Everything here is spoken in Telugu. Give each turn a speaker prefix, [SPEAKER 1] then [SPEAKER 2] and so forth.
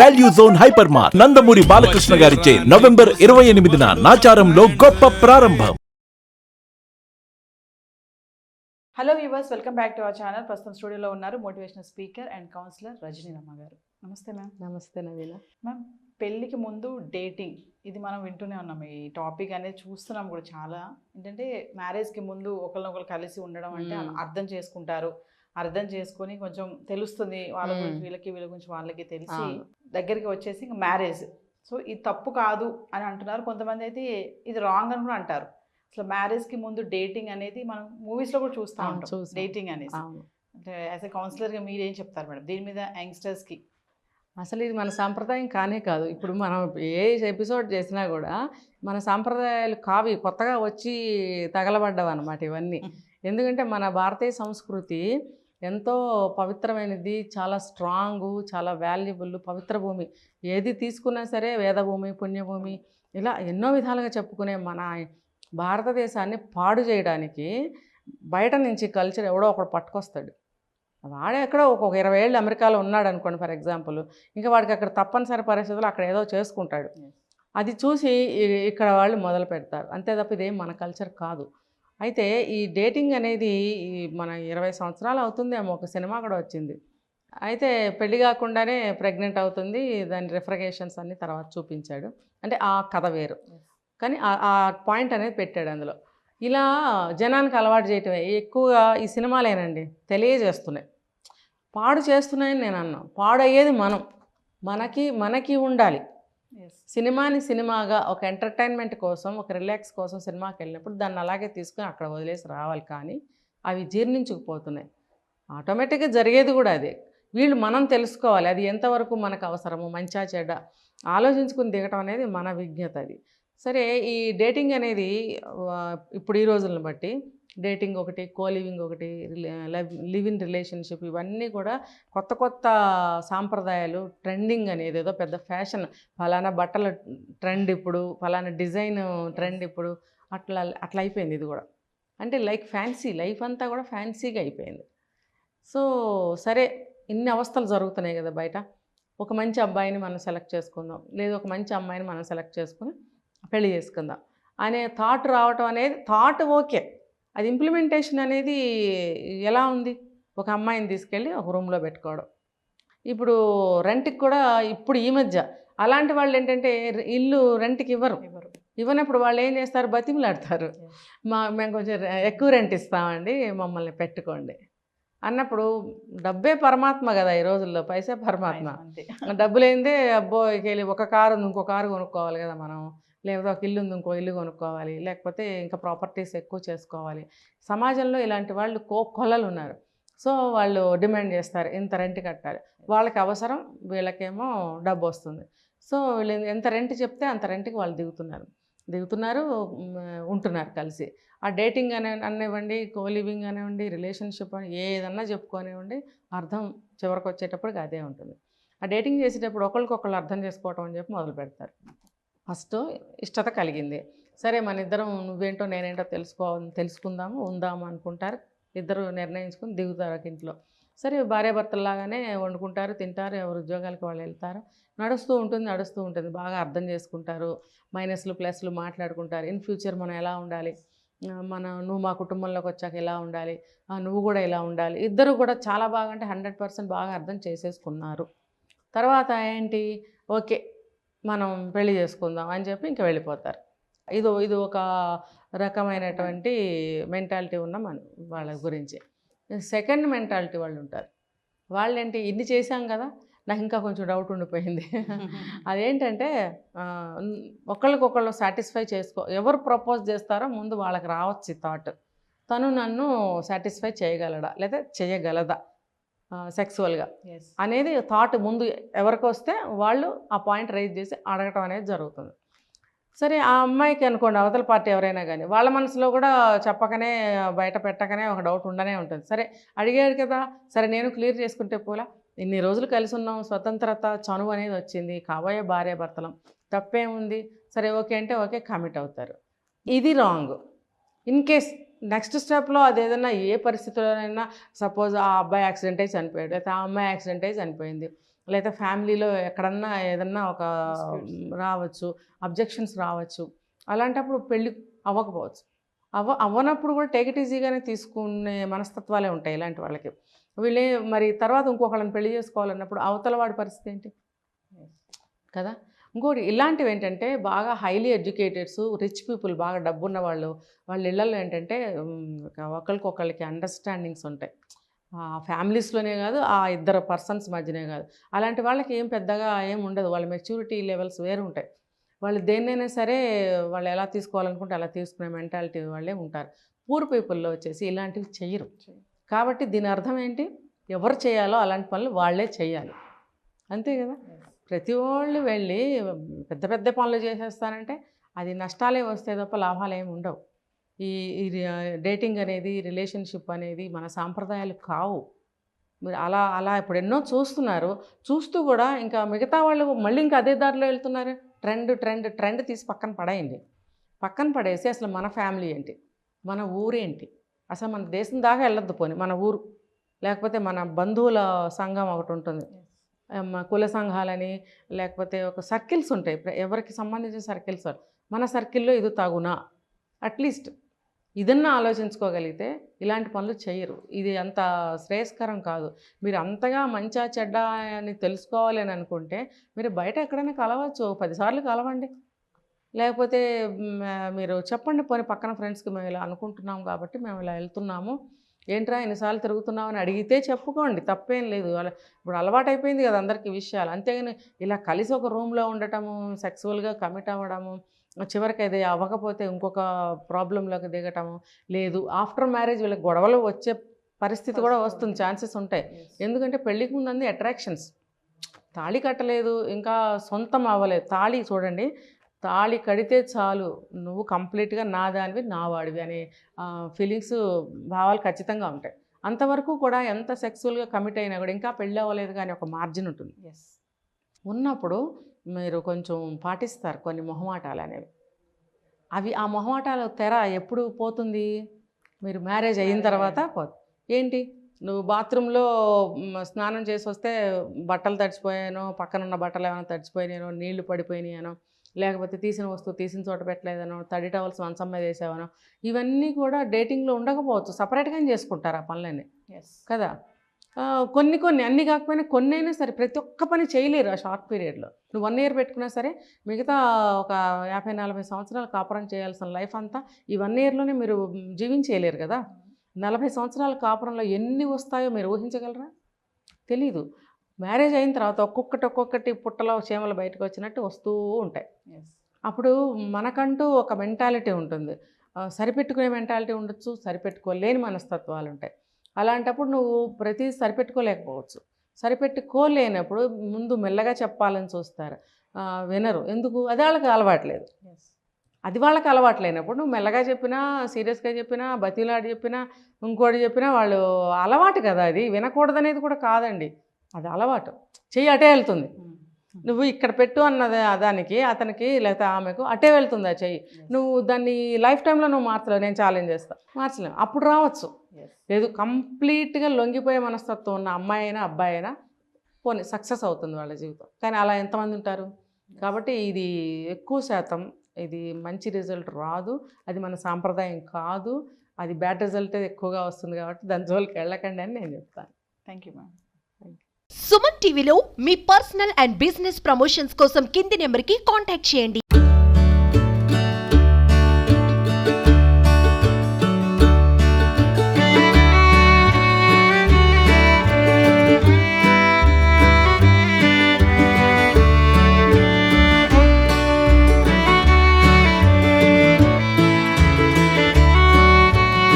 [SPEAKER 1] Value Zone Hyper Mart Nandamuri Balakrishna గారిచే నవంబర్ 28న నాచారంలో గొప్ప ప్రారంభం.
[SPEAKER 2] Hello viewers, welcome back to our channel. ప్రస్తుతం స్టూడియోలో ఉన్నారు motivational speaker and counsellor Rajani Ramma garu. నమస్తే మ్యామ్.
[SPEAKER 3] నమస్తే నవీన.
[SPEAKER 2] మ్యామ్, పెళ్ళికి ముందు డేటింగ్, ఇది మనం వింటూనే ఉన్నాం. ఈ టాపిక్ అనేది చూస్తున్నాం కూడా చాలా. ఏంటంటే మ్యారేజ్కి ముందు ఒకరినొకరు కలిసి ఉండడం అంటే అర్థం చేసుకుంటారు, అర్థం చేసుకొని కొంచెం తెలుస్తుంది వాళ్ళ గురించి వీళ్ళకి, వీళ్ళ గురించి వాళ్ళకి తెలిసి దగ్గరికి వచ్చేసి ఇంకా మ్యారేజ్. సో ఇది తప్పు కాదు అని అంటున్నారు కొంతమంది, అయితే ఇది రాంగ్ అని కూడా అంటారు. అసలు మ్యారేజ్కి ముందు డేటింగ్ అనేది మనం మూవీస్లో కూడా చూస్తూ ఉంటాం, డేటింగ్ అనేది. అంటే యాజ్ ఎ కౌన్సిలర్గా మీరేం చెప్తారు మేడం దీని మీద యంగ్స్టర్స్కి?
[SPEAKER 3] అసలు ఇది మన సాంప్రదాయం కానే కాదు. ఇప్పుడు మనం ఏ ఎపిసోడ్ చేసినా కూడా మన సాంప్రదాయాలు కావి, కొత్తగా వచ్చి తగలబడ్డవి అన్నమాట ఇవన్నీ. ఎందుకంటే మన భారతీయ సంస్కృతి ఎంతో పవిత్రమైనది, చాలా స్ట్రాంగు, చాలా వాల్యుబుల్, పవిత్ర భూమి. ఏది తీసుకున్నా సరే వేదభూమి, పుణ్యభూమి, ఇలా ఎన్నో విధాలుగా చెప్పుకునే మన భారతదేశాన్ని పాడు చేయడానికి బయట నుంచి కల్చర్ ఎవడో ఒకడు పట్టుకొస్తాడు. వాడే ఎక్కడో ఒక 20 ఏళ్ళు అమెరికాలో ఉన్నాడు అనుకోండి ఫర్ ఎగ్జాంపుల్, ఇంకా వాడికి అక్కడ తప్పనిసరి పరిస్థితుల్లో అక్కడ ఏదో చేసుకుంటాడు. అది చూసి ఇక్కడ వాళ్ళు మొదలు పెడతారు, అంతే తప్ప ఇదేం మన కల్చర్ కాదు. అయితే ఈ డేటింగ్ అనేది మన 20 సంవత్సరాలు అవుతుందేమో, ఒక సినిమా కూడా వచ్చింది. అయితే పెళ్లి కాకుండానే ప్రెగ్నెంట్ అవుతుంది, దాని రిఫ్రిగేషన్స్ అన్ని తర్వాత చూపించాడు. అంటే ఆ కథ వేరు, కానీ ఆ పాయింట్ అనేది పెట్టాడు అందులో. ఇలా జనానికి అలవాటు చేయటమే ఎక్కువగా ఈ సినిమాలేనండి తెలియజేస్తున్నాయి, పాడు చేస్తున్నాయని నేను అన్నాను. పాడయ్యేది మనకి ఉండాలి. సినిమాని సినిమాగా ఒక ఎంటర్టైన్మెంట్ కోసం, ఒక రిలాక్స్ కోసం సినిమాకి వెళ్ళినప్పుడు దాన్ని అలాగే తీసుకుని అక్కడ వదిలేసి రావాలి. కానీ అవి జీర్ణించుకుపోతున్నాయి. ఆటోమేటిక్గా జరిగేది కూడా అదే. మనం తెలుసుకోవాలి అది ఎంతవరకు మనకు అవసరము, మంచా చెడ్డ ఆలోచించుకుని దిగటం అనేది మన విజ్ఞత. అది సరే. ఈ డేటింగ్ అనేది ఇప్పుడు ఈ రోజులను బట్టి డేటింగ్ ఒకటి, కోలివింగ్ ఒకటి, లివ్ ఇన్ రిలేషన్షిప్, ఇవన్నీ కూడా కొత్త కొత్త సాంప్రదాయాలు. ట్రెండింగ్ అనేది ఏదో పెద్ద ఫ్యాషన్, ఫలానా బట్టల ట్రెండ్ ఇప్పుడు, ఫలానా డిజైన్ ట్రెండ్ ఇప్పుడు, అట్లా అయిపోయింది ఇది కూడా. అంటే లైక్ ఫ్యాన్సీ, లైఫ్ అంతా కూడా ఫ్యాన్సీగా అయిపోయింది. సో సరే, ఇన్ని అవస్థలు జరుగుతున్నాయి కదా బయట. ఒక మంచి అబ్బాయిని మనం సెలెక్ట్ చేసుకుందాం, లేదా ఒక మంచి అమ్మాయిని మనం సెలెక్ట్ చేసుకుని పెళ్లి చేసుకుందాం అనే థాట్ రావటం అనేది థాట్ ఓకే. అది ఇంప్లిమెంటేషన్ అనేది ఎలా ఉంది? ఒక అమ్మాయిని తీసుకెళ్ళి ఒక రూమ్లో పెట్టుకోవడం. ఇప్పుడు రెంట్కి కూడా ఇప్పుడు ఈ మధ్య అలాంటి వాళ్ళు ఏంటంటే ఇల్లు రెంట్కి ఇవ్వనప్పుడు వాళ్ళు ఏం చేస్తారు, బతిమలాడతారు. మేము కొంచెం ఎక్కువ రెంట్ ఇస్తామండి, మమ్మల్ని పెట్టుకోండి అన్నప్పుడు. డబ్బే పరమాత్మ కదా ఈ రోజుల్లో, పైసే పరమాత్మ. డబ్బులు ఏందే అబ్బో వెళ్ళి ఒక కారు ఉంది ఇంకో కారు కొనుక్కోవాలి కదా మనం, లేకపోతే ఒక ఇల్లు ఉంది ఇంకో ఇల్లు కొనుక్కోవాలి, లేకపోతే ఇంకా ప్రాపర్టీస్ ఎక్కువ చేసుకోవాలి. సమాజంలో ఇలాంటి వాళ్ళు కొల్లలు ఉన్నారు. సో వాళ్ళు డిమాండ్ చేస్తారు, ఇంత రెంట్ కట్టాలి. వాళ్ళకి అవసరం, వీళ్ళకేమో డబ్బు వస్తుంది. సో వీళ్ళు ఎంత రెంట్ చెప్తే అంత రెంట్కి వాళ్ళు దిగుతున్నారు, ఉంటున్నారు కలిసి. ఆ డేటింగ్ అనివ్వండి, కోలివింగ్ అనివ్వండి, రిలేషన్షిప్ అని ఏదన్నా చెప్పుకోనివ్వండి, అర్థం చివరికి వచ్చేటప్పటికి అదే ఉంటుంది. ఆ డేటింగ్ చేసేటప్పుడు ఒకరికొకళ్ళు అర్థం చేసుకోవటం అని చెప్పి మొదలు పెడతారు. ఫస్ట్ ఇష్టత కలిగింది, సరే మన ఇద్దరం నువ్వేంటో నేనేంటో తెలుసుకుందాము, ఉందాము అనుకుంటారు. ఇద్దరు నిర్ణయించుకుని దిగుతారు ఒక ఇంట్లో. సరే, భార్యాభర్తల్లాగానే వండుకుంటారు, తింటారు, ఎవరు ఉద్యోగాలకు వాళ్ళు వెళ్తారు. నడుస్తూ ఉంటుంది. బాగా అర్థం చేసుకుంటారు, మైనస్లు ప్లస్లు మాట్లాడుకుంటారు. ఇన్ ఫ్యూచర్ మనం ఎలా ఉండాలి, నువ్వు మా కుటుంబంలోకి వచ్చాక ఎలా ఉండాలి, నువ్వు కూడా ఇలా ఉండాలి. ఇద్దరు కూడా చాలా బాగా, అంటే 100% బాగా అర్థం చేసేసుకున్నారు. తర్వాత ఏంటి, ఓకే మనం పెళ్లి చేసుకుందాం అని చెప్పి ఇంకా వెళ్ళిపోతారు. ఇది ఒక రకమైనటువంటి మెంటాలిటీ ఉన్న వాళ్ళ గురించి. సెకండ్ మెంటాలిటీ వాళ్ళు ఉంటారు. వాళ్ళేంటి, ఇన్ని చేశాం కదా, నాకు ఇంకా కొంచెం డౌట్ ఉండిపోయింది. అదేంటంటే ఒకళ్ళకొకళ్ళు సాటిస్ఫై ఎవరు ప్రపోజ్ చేస్తారో ముందు వాళ్ళకి రావచ్చు థాట్, తను నన్ను సాటిస్ఫై చేయగలడా లేదా చేయగలదా సెక్సువల్గా అనేది థాట్ ముందు ఎవరికి వస్తే వాళ్ళు ఆ పాయింట్ రైజ్ చేసి అడగటం అనేది జరుగుతుంది. సరే, ఆ అమ్మాయికి అనుకోండి, అవతల పార్టీ ఎవరైనా కానీ వాళ్ళ మనసులో కూడా చెప్పకనే, బయట పెట్టకనే ఒక డౌట్ ఉండనే ఉంటుంది. సరే అడిగాడు కదా, సరే నేను క్లియర్ చేసుకుంటే పోలా, ఇన్ని రోజులు కలిసి ఉన్నాం, స్వతంత్రత చనువు అనేది వచ్చింది, కాబోయే భార్యాభర్తలం, తప్పేముంది, సరే ఓకే అంటే ఓకే, కమిట్ అవుతారు. ఇది రాంగ్. ఇన్ కేస్ నెక్స్ట్ స్టెప్లో అదేదన్నా ఏ పరిస్థితుల్లోనైనా, సపోజ్ ఆ అబ్బాయి యాక్సిడెంట్ అయి చనిపోయాడు, లేకపోతే ఆ అమ్మాయి యాక్సిడెంట్ అయి చనిపోయింది, లేదా ఫ్యామిలీలో ఎక్కడన్నా ఏదన్నా ఒక
[SPEAKER 2] Disputes.
[SPEAKER 3] రావచ్చు, అబ్జెక్షన్స్ రావచ్చు. అలాంటప్పుడు పెళ్ళి అవ్వకపోవచ్చు. అవ్వనప్పుడు కూడా టేక్ ఇట్ ఈజీగానే తీసుకునే మనస్తత్వాలే ఉంటాయి ఇలాంటి వాళ్ళకి. వీళ్ళే మరి తర్వాత ఇంకొకళ్ళని పెళ్లి చేసుకోవాలన్నప్పుడు అవతల వాడి పరిస్థితి ఏంటి కదా. ఇంకోటి ఇలాంటివి ఏంటంటే బాగా హైలీ ఎడ్యుకేటెడ్స్, రిచ్ పీపుల్, బాగా డబ్బున్న వాళ్ళు, వాళ్ళ ఇళ్లలో ఏంటంటే ఒకరికొకళ్ళకి అండర్స్టాండింగ్స్ ఉంటాయి. ఫ్యామిలీస్లోనే కాదు, ఆ ఇద్దరు పర్సన్స్ మధ్యనే కాదు. అలాంటి వాళ్ళకి ఏం పెద్దగా ఏం ఉండదు. వాళ్ళ మెచ్యూరిటీ లెవెల్స్ వేరు ఉంటాయి. వాళ్ళు దేన్నైనా సరే వాళ్ళు ఎలా తీసుకోవాలనుకుంటే అలా తీసుకునే మెంటాలిటీ వాళ్ళే ఉంటారు. పూర్ పీపుల్లో వచ్చేసి ఇలాంటివి చెయ్యరు. కాబట్టి దీని అర్థం ఏంటి, ఎవరు చేయాలో అలాంటి పనులు వాళ్ళే చేయాలి, అంతే కదా. ప్రతి వాళ్ళు వెళ్ళి పెద్ద పెద్ద పనులు చేసేస్తానంటే అది నష్టాలే వస్తే తప్ప లాభాలు ఏమి ఉండవు. ఈ డేటింగ్ అనేది, రిలేషన్షిప్ అనేది మన సాంప్రదాయాలు కావు. మీరు అలా అలా ఇప్పుడు ఎన్నో చూస్తున్నారు. చూస్తూ కూడా ఇంకా మిగతా వాళ్ళు మళ్ళీ ఇంకా అదే దారిలో వెళ్తున్నారు. ట్రెండ్ తీసి పక్కన పడేయండి. పక్కన పడేసి అసలు మన ఫ్యామిలీ ఏంటి, మన ఊరేంటి, అసలు మన దేశం దాకా వెళ్ళొద్దు. పోని మన ఊరు, లేకపోతే మన బంధువుల సంఘం ఒకటి ఉంటుంది, కుల సంఘాలని, లేకపోతే ఒక సర్కిల్స్ ఉంటాయి. ఎవరికి సంబంధించిన సర్కిల్స్, మన సర్కిల్లో ఇది తగునా, అట్లీస్ట్ ఇదన్నా ఆలోచించుకోగలిగితే ఇలాంటి పనులు చేయరు. ఇది అంత శ్రేయస్కరం కాదు. మీరు అంతగా మంచా చెడ్డ అని తెలుసుకోవాలి అని అనుకుంటే మీరు బయట ఎక్కడైనా కలవచ్చు, 10 సార్లు కలవండి. లేకపోతే మీరు చెప్పండి, పోనీ పక్కన ఫ్రెండ్స్కి మేము ఇలా అనుకుంటున్నాం కాబట్టి మేము ఇలా వెళ్తున్నాము, ఏంట్రా ఎన్నిసార్లు తిరుగుతున్నావు అని అడిగితే చెప్పుకోండి, తప్పేం లేదు. ఇప్పుడు అలవాటు అయిపోయింది కదా అందరికీ విషయాలు. అంతేగాని ఇలా కలిసి ఒక రూమ్లో ఉండటము, సెక్సువల్గా కమిట్ అవ్వడము, చివరికి అది అవ్వకపోతే ఇంకొక ప్రాబ్లంలోకి దిగటము లేదు. ఆఫ్టర్ మ్యారేజ్ వీళ్ళకి గొడవలు వచ్చే పరిస్థితి కూడా వస్తుంది, ఛాన్సెస్ ఉంటాయి. ఎందుకంటే పెళ్ళికి ముందు అన్ని అట్రాక్షన్స్, తాళి కట్టలేదు, ఇంకా సొంతం అవ్వలేదు. తాళి చూడండి, తాళి కడితే చాలు నువ్వు కంప్లీట్గా నా దానివి, నా వాడివి అనే ఫీలింగ్స్, భావాలు ఖచ్చితంగా ఉంటాయి. అంతవరకు కూడా ఎంత సెక్సువల్గా కమిట్ అయినా కూడా ఇంకా పెళ్ళి అవ్వలేదు కానీ ఒక మార్జిన్ ఉంటుంది. ఉన్నప్పుడు మీరు కొంచెం పాటిస్తారు కొన్ని మొహమాటాలు అనేవి. ఆ మొహమాటాల తెర ఎప్పుడు పోతుంది, మీరు మ్యారేజ్ అయిన తర్వాత పోతుంది. ఏంటి, నువ్వు బాత్రూంలో స్నానం చేసి వస్తే బట్టలు తడిచిపోయానో, పక్కనున్న బట్టలు ఏమైనా తడిచిపోయినానో, నీళ్లు పడిపోయినాయనో, లేకపోతే తీసిన వస్తువు తీసిన చోట పెట్టలేదనో, తడి టవల్స్ మంచం మీద వేసావనో, ఇవన్నీ కూడా డేటింగ్లో ఉండకపోవచ్చు. సపరేట్గానే చేసుకుంటారు ఆ పనులన్నీ కదా. కొన్ని అన్నీ కాకపోయినా కొన్ని అయినా సరే ప్రతి ఒక్క పని చేయలేరు ఆ షార్ట్ పీరియడ్లో. నువ్వు 1 ఇయర్ పెట్టుకున్నా సరే మిగతా ఒక 50-40 సంవత్సరాలు కాపురం చేయాల్సిన లైఫ్ అంతా ఈ 1 ఇయర్లోనే మీరు జీవించేయలేరు కదా. 40 సంవత్సరాల కాపురంలో ఎన్ని వస్తాయో మీరు ఊహించగలరా, తెలీదు. మ్యారేజ్ అయిన తర్వాత ఒక్కొక్కటి పుట్టలో చీమలు బయటకు వచ్చినట్టు వస్తూ ఉంటాయి. అప్పుడు మనకంటూ ఒక మెంటాలిటీ ఉంటుంది, సరిపెట్టుకునే మెంటాలిటీ ఉండొచ్చు, సరిపెట్టుకోలేని మనస్తత్వాలు ఉంటాయి. అలాంటప్పుడు నువ్వు ప్రతి సరిపెట్టుకోలేకపోవచ్చు. సరిపెట్టుకోలేనప్పుడు ముందు మెల్లగా చెప్పాలని చూస్తారు, వినరు. ఎందుకు, అది వాళ్ళకి అలవాట్లేదు. అది వాళ్ళకి అలవాట్లేనప్పుడు నువ్వు మెల్లగా చెప్పినా, సీరియస్గా చెప్పినా, బతిలాడి చెప్పినా, ఇంకోటి చెప్పినా వాళ్ళు అలవాటు కదా. అది వినకూడదనేది కూడా కాదండి, అది అలవాటు. చెయ్యి అటే వెళ్తుంది, నువ్వు ఇక్కడ పెట్టు అన్నది దానికి, అతనికి లేకపోతే ఆమెకు అటే వెళ్తుంది ఆ చెయ్యి. నువ్వు దాన్ని లైఫ్ టైంలో నువ్వు మార్చలేవు, నేను ఛాలెంజ్ చేస్తాను, మార్చలేము. అప్పుడు రావచ్చు. లేదు, కంప్లీట్గా లొంగిపోయే మనస్తత్వం ఉన్న అమ్మాయి అయినా అబ్బాయి అయినా పోనీ సక్సెస్ అవుతుంది వాళ్ళ జీవితం. కానీ అలా ఎంతమంది ఉంటారు. కాబట్టి ఇది ఎక్కువ శాతం ఇది మంచి రిజల్ట్ రాదు, అది మన సాంప్రదాయం కాదు, అది బ్యాడ్ రిజల్ట్ ఎక్కువగా వస్తుంది. కాబట్టి దాని జోలికి వెళ్ళకండి అని నేను చెప్తాను.
[SPEAKER 2] Thank you ma'am.
[SPEAKER 4] సుమన్ టీవీలో మీ పర్సనల్ అండ్ బిజినెస్ ప్రమోషన్స్ కోసం కింది నెంబర్కి కాంటాక్ట్ చేయండి.